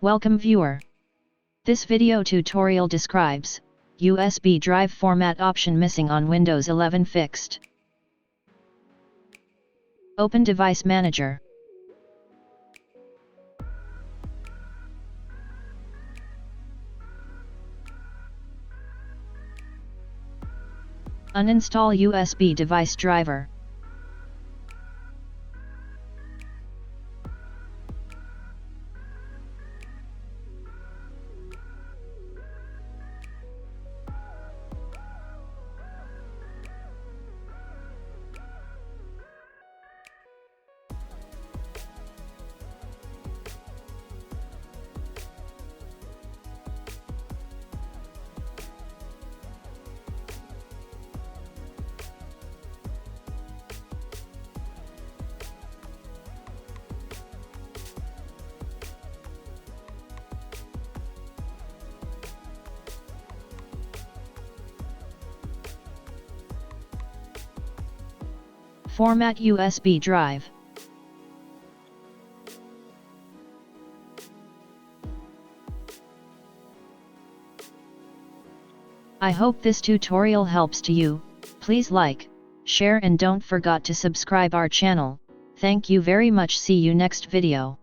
Welcome viewer. This video tutorial describes USB drive format option missing on Windows 11 fixed. Open Device Manager. Uninstall USB device driver. Format USB drive. I hope this tutorial helps to you. Please like, share and don't forget to subscribe our channel. Thank you very much. See you next video.